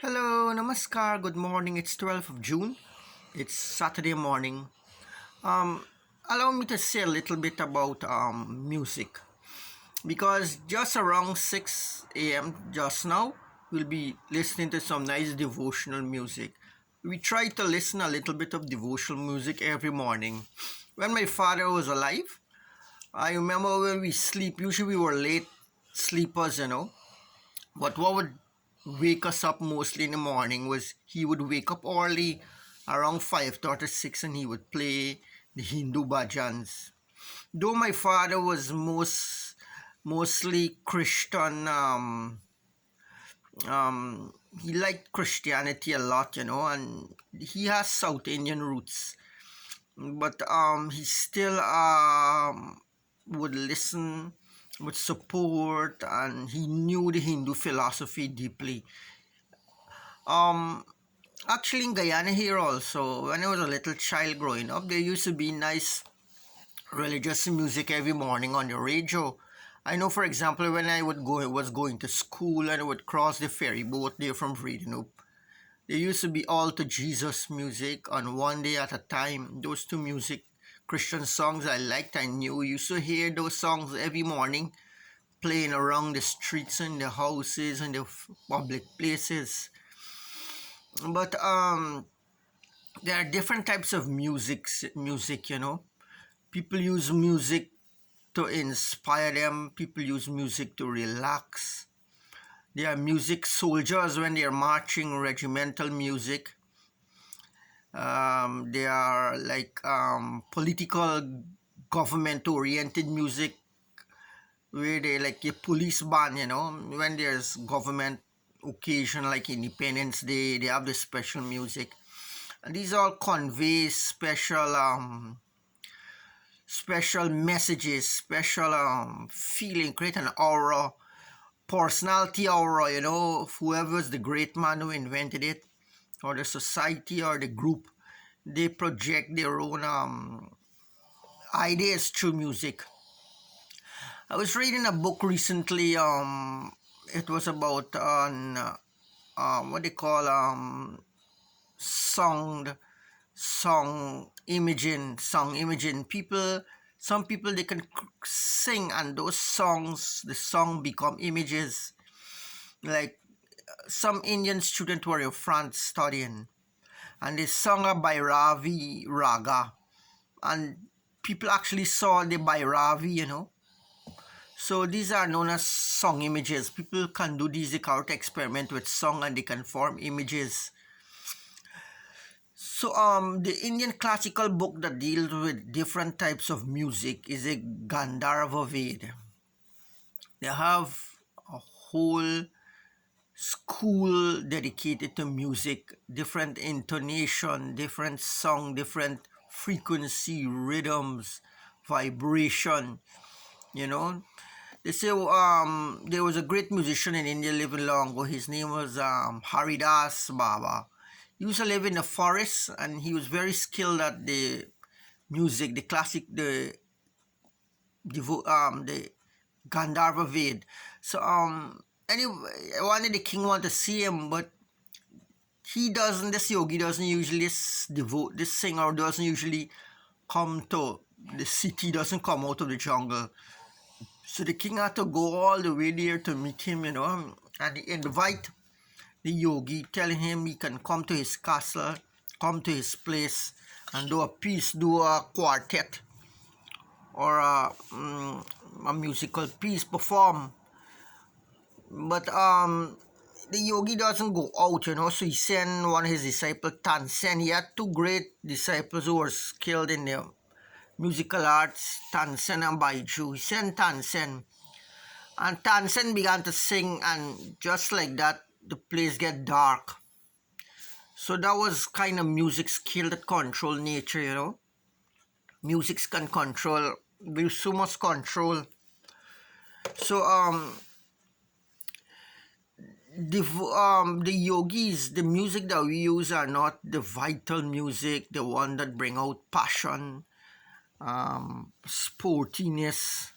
Hello, namaskar, good morning. It's 12th of June. It's Saturday morning. Um, Allow me to say a little bit about music because just around 6 a.m. just now, we'll be listening to some nice devotional music. We try to listen a little bit of devotional music every morning. When my father was alive, I remember when we sleep, usually we were late sleepers. But what would wake us up mostly in the morning was he would wake up early around 5:36 and he would play the Hindu bhajans. Though my father was mostly Christian, he liked Christianity a lot, and he has South Indian roots. But he still would listen, would support, and he knew the Hindu philosophy deeply. Um, Actually, in Guyana here also, when I was a little child growing up, there used to be nice religious music every morning on the radio. I know, for example, when was going to school and I would cross the ferry boat there from Vredenhoek, there used to be all to Jesus music on One Day at a Time. Those two music Christian songs I liked, I knew. Used to hear those songs every morning playing around the streets and the houses and the public places. But there are different types of music. People use music to inspire them. People use music to relax. There are music soldiers when they are marching, regimental music. They are like political government oriented music where they like a police band. When there's government occasion like Independence Day, they have the special music. And these all convey special messages, special feeling, create an aura, personality aura, of whoever's the great man who invented it, or the society or the group. They project their own ideas through music. I was reading a book recently. It was about what they call song song imaging. Some people, they can sing, and those songs, the song become images. Like some Indian student were in France studying, and they sung a Bhairavi raga, and people actually saw the Bhairavi. So these are known as song images. People can do these. They can experiment with song and they can form images. So the Indian classical book that deals with different types of music is a Gandharva Ved. They have a whole school dedicated to music, different intonation, different song, different frequency, rhythms, vibration. You know, they say there was a great musician in India living long ago. His name was Haridas Baba. He used to live in the forest, and he was very skilled at the music, the classic, the Gandharva Ved. So anyway, one of the king wanted to see him, but he doesn't. This yogi doesn't usually this singer doesn't usually come to the city. Doesn't come out of the jungle. So the king had to go all the way there to meet him, and he invite the yogi, telling him he can come to his castle, come to his place, and do a piece, do a quartet or a musical piece, perform. But the yogi doesn't go out, so he sent one of his disciples, Tansen. He had two great disciples who were skilled in the musical arts, Tansen and Baiju. He sent Tansen, and Tansen began to sing, and just like that, the place get dark. So that was kind of music skill that control nature. Music can control, there's so much control. So the yogis, the music that we use are not the vital music, the one that bring out passion, sportiness,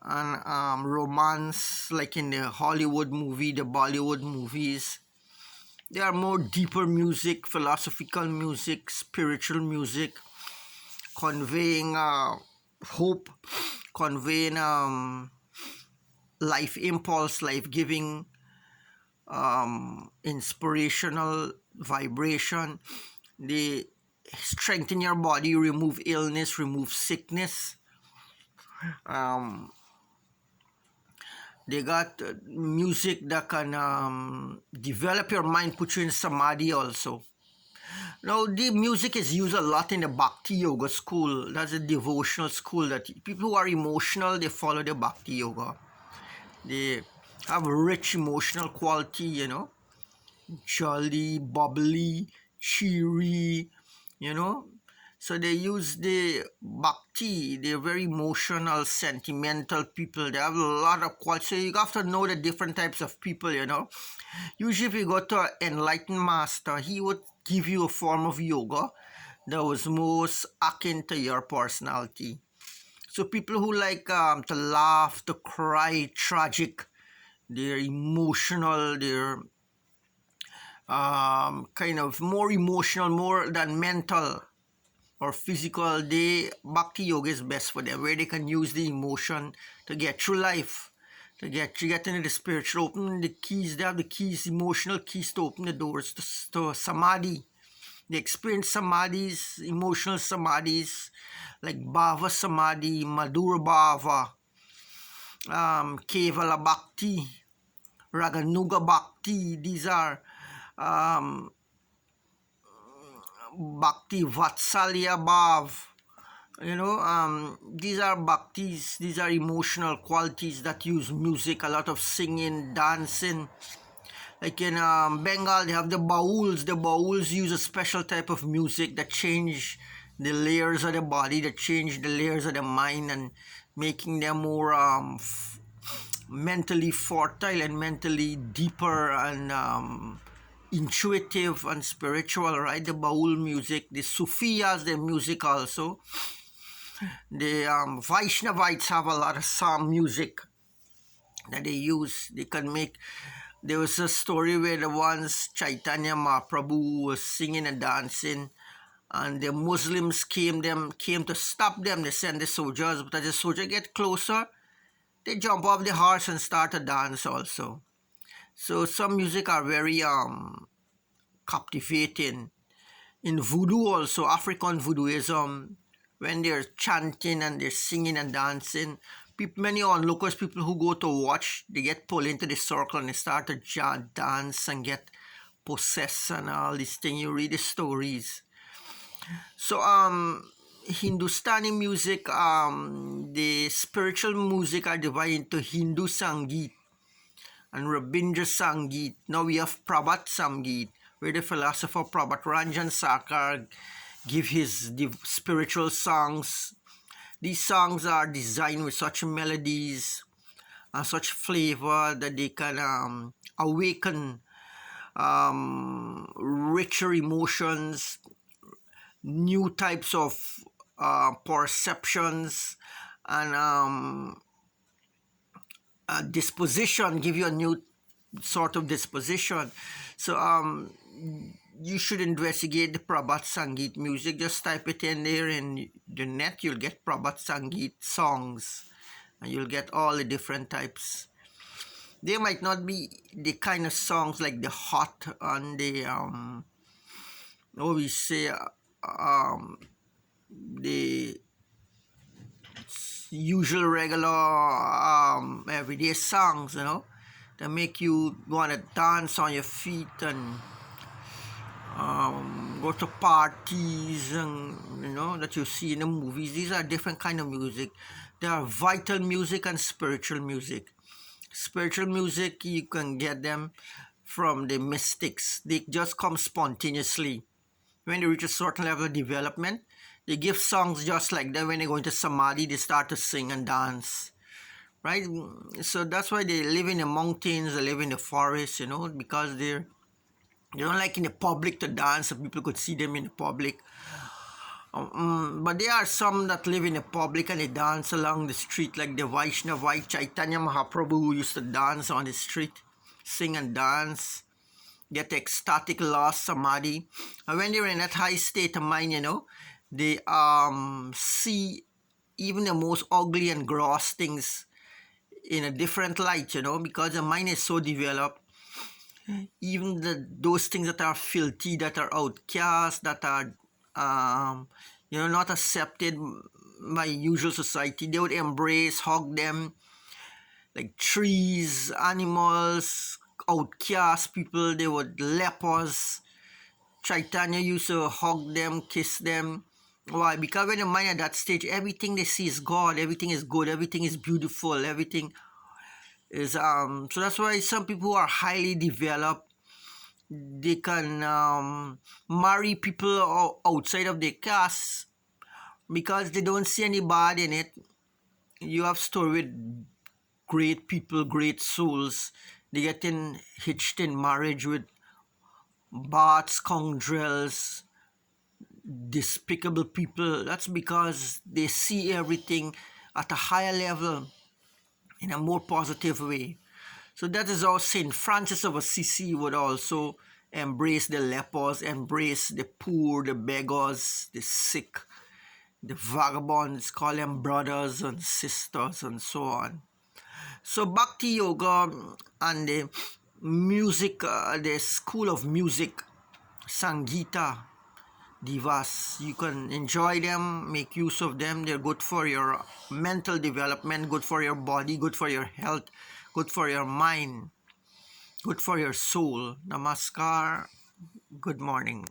and romance, like in the Hollywood movie, the Bollywood movies. There are more deeper music, philosophical music, spiritual music, conveying hope, conveying life impulse, life giving, inspirational vibration. They strengthen your body, remove illness, remove sickness. They got music that can develop your mind, put you in samadhi also. Now, the music is used a lot in the Bhakti Yoga school. That's a devotional school that people who are emotional, they follow the Bhakti Yoga. They have rich emotional quality, you know, jolly, bubbly, cheery, you know. So they use the bhakti, they're very emotional, sentimental people. They have a lot of quality. So you have to know the different types of people, you know. Usually if you go to an enlightened master, he would give you a form of yoga that was most akin to your personality. So people who like to laugh, to cry, tragic, they're emotional, they're kind of more emotional, more than mental or physical. They bhakti yoga is best for them, where they can use the emotion to get through life, to get into the spiritual, open the keys. They have the keys, emotional keys to open the doors to samadhi. They experience samadhis, emotional samadhis, like bhava samadhi, madhura bhava, kevala bhakti, raganuga bhakti. These are um, bhakti vatsalya bhav. You know, these are bhaktis, these are emotional qualities that use music, a lot of singing, dancing. Like in Bengal, they have the bauls. The bauls use a special type of music that change the layers of the body, that change the layers of the mind, and making them more mentally fertile and mentally deeper and intuitive and spiritual, right? The baul music, the Sufiyas, their music also. The Vaishnavites have a lot of psalm music that they use. They can make. There was a story where the once Chaitanya Mahaprabhu was singing and dancing, and the Muslims came to stop them. They sent the soldiers, but as the soldier get closer, they jump off the horse and start to dance also. So some music are very captivating. In voodoo also, African voodooism, when they're chanting and they're singing and dancing, people, many onlookers, people who go to watch, they get pulled into the circle and they start to dance and get possessed and all these things. You read the stories. So Hindustani music, the spiritual music are divided into Hindu Sangeet and Rabindra Sangeet. Now we have Prabhat Sangeet, where the philosopher Prabhat Ranjan Sakar give his spiritual songs. These songs are designed with such melodies and such flavor that they can awaken richer emotions, new types of perceptions, and disposition, give you a new sort of disposition. So you should investigate the Prabhat Sangeet music. Just type it in there in the net, you'll get Prabhat Sangeet songs, and you'll get all the different types. They might not be the kind of songs like the hot and the the usual regular everyday songs, you know, that make you want to dance on your feet and go to parties, and you know, that you see in the movies. These are different kind of music. There are vital music and spiritual music. Spiritual music, you can get them from the mystics. They just come spontaneously. When they reach a certain level of development, they give songs just like that. When they go into samadhi, they start to sing and dance, right? So that's why they live in the mountains, they live in the forest, you know, because they don't like in the public to dance, so people could see them in the public. But there are some that live in the public and they dance along the street, like the Vaishnavite Chaitanya Mahaprabhu used to dance on the street, sing and dance. get ecstatic, lost samadhi. And when they're in that high state of mind, they see even the most ugly and gross things in a different light, because the mind is so developed. Even those things that are filthy, that are outcast, that are not accepted by usual society, they would embrace, hug them, like trees, animals, outcast people. They would lepers. Chaitanya used to hug them, kiss them. Why? Because when the mind at that stage, everything they see is God, everything is good, everything is beautiful, everything is so that's why some people who are highly developed, they can marry people outside of their caste because they don't see any bad in it. You have story with great people, great souls. They get in hitched in marriage with bad scoundrels, despicable people. That's because they see everything at a higher level in a more positive way. So that is how Saint Francis of Assisi would also embrace the lepers, embrace the poor, the beggars, the sick, the vagabonds, call them brothers and sisters, and so on. So Bhakti Yoga and the music, the school of music, Sangita Divas, you can enjoy them, make use of them. They're good for your mental development, good for your body, good for your health, good for your mind, good for your soul. Namaskar. Good morning.